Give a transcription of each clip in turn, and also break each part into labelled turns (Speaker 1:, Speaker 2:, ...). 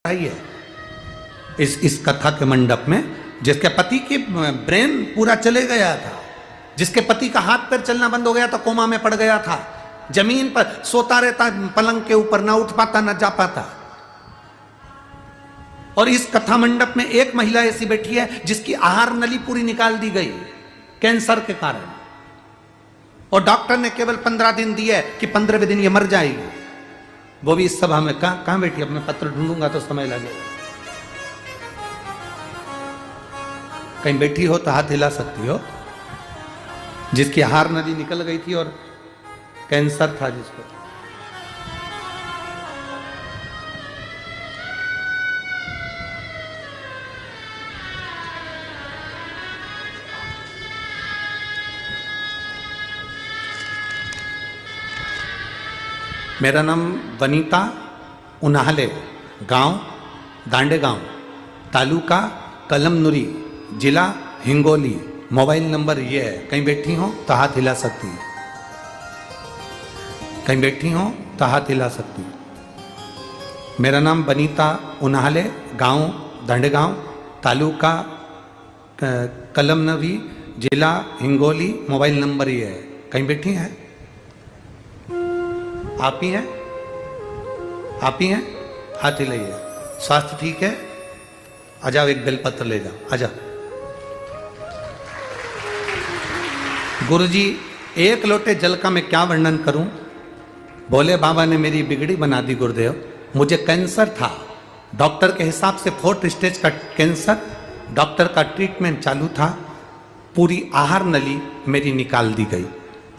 Speaker 1: है इस कथा के मंडप में, जिसके पति की ब्रेन पूरा चले गया था, जिसके पति का हाथ पैर चलना बंद हो गया था, कोमा में पड़ गया था, जमीन पर सोता रहता, पलंग के ऊपर ना उठ पाता ना जा पाता। और इस कथा मंडप में एक महिला ऐसी बैठी है जिसकी आहार नली पूरी निकाल दी गई कैंसर के कारण, और डॉक्टर ने केवल 15 दिन दिए कि 15वें दिन ये मर जाएगी। वो भी इस सभा में कहां बैठी? अब मैं पत्र ढूंढूंगा तो समय लगेगा। कहीं बैठी हो तो हाथ हिला सकती हो, जिसकी आहार नली निकल गई थी और कैंसर था जिसको। मेरा नाम वनीता उनाहले, गांव दांडे गांव, तालुका कलमनुरी, जिला हिंगोली। मोबाइल नंबर ये है, कहीं बैठी हो तो हाथ हिला सकती है, कहीं बैठी हो तो हाथ हिला सकती है। मेरा नाम वनीता उनाहले, गांव दांडे गांव, तालुका कलमनुरी, जिला हिंगोली। मोबाइल नंबर ये है, कहीं बैठी हैं? आप ही हैं? आप ही हैं? हाथ हिलाइए। स्वास्थ्य ठीक है? आ जाओ, एक बेलपत्र ले जाओ, आ जाओ। गुरुजी, एक लोटे जल का मैं क्या वर्णन करूं? भोले बाबा ने मेरी बिगड़ी बना दी गुरुदेव। मुझे कैंसर था, डॉक्टर के हिसाब से 4th स्टेज का कैंसर, डॉक्टर का ट्रीटमेंट चालू था। पूरी आहार नली मेरी निकाल दी गई,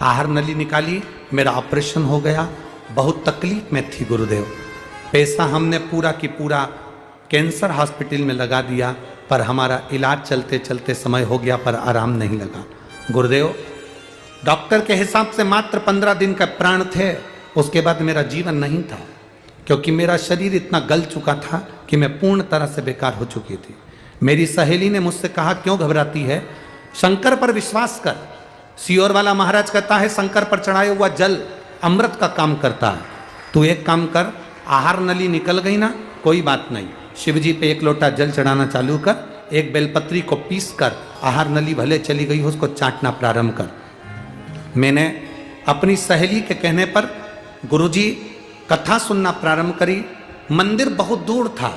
Speaker 1: आहार नली निकाली, मेरा ऑपरेशन हो गया। बहुत तकलीफ में थी गुरुदेव, पैसा हमने पूरा की पूरा कैंसर हॉस्पिटल में लगा दिया, पर हमारा इलाज चलते चलते समय हो गया, पर आराम नहीं लगा। गुरुदेव, डॉक्टर के हिसाब से मात्र 15 दिन का प्राण थे, उसके बाद मेरा जीवन नहीं था, क्योंकि मेरा शरीर इतना गल चुका था कि मैं पूर्ण तरह से बेकार हो चुकी थी। मेरी सहेली ने मुझसे कहा, क्यों घबराती है, शंकर पर विश्वास कर। सियोर वाला महाराज कहता है शंकर पर चढ़ाया हुआ जल अमृत का काम करता है। तू एक काम कर, आहार नली निकल गई ना, कोई बात नहीं, शिव जी पे 1 लोटा जल चढ़ाना चालू कर, एक बेलपत्री को पीस कर, आहार नली भले चली गई हो उसको चाटना प्रारंभ कर। मैंने अपनी सहेली के कहने पर गुरुजी कथा सुनना प्रारंभ करी। मंदिर बहुत दूर था,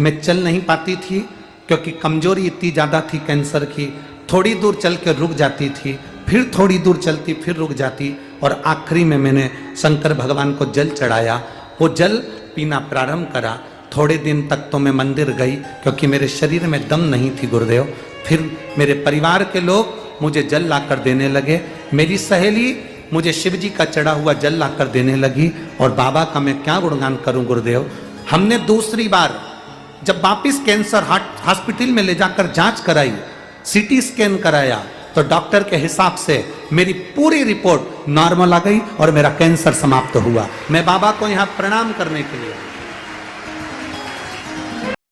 Speaker 1: मैं चल नहीं पाती थी क्योंकि कमजोरी इतनी ज़्यादा थी कैंसर की। थोड़ी दूर चल के रुक जाती थी, फिर थोड़ी दूर चलती, फिर रुक जाती, और आखिरी में मैंने शंकर भगवान को जल चढ़ाया। वो जल पीना प्रारंभ करा। थोड़े दिन तक तो मैं मंदिर गई क्योंकि मेरे शरीर में दम नहीं थी गुरुदेव। फिर मेरे परिवार के लोग मुझे जल लाकर देने लगे, मेरी सहेली मुझे शिव जी का चढ़ा हुआ जल लाकर देने लगी, और बाबा का मैं क्या गुणगान करूं गुरुदेव। हमने दूसरी बार जब वापिस कैंसर हॉस्पिटल में ले जाकर जांच कराई, CT स्कैन कराया, तो डॉक्टर के हिसाब से मेरी पूरी रिपोर्ट नॉर्मल आ गई और मेरा कैंसर समाप्त हुआ। मैं बाबा को यहाँ प्रणाम करने के लिए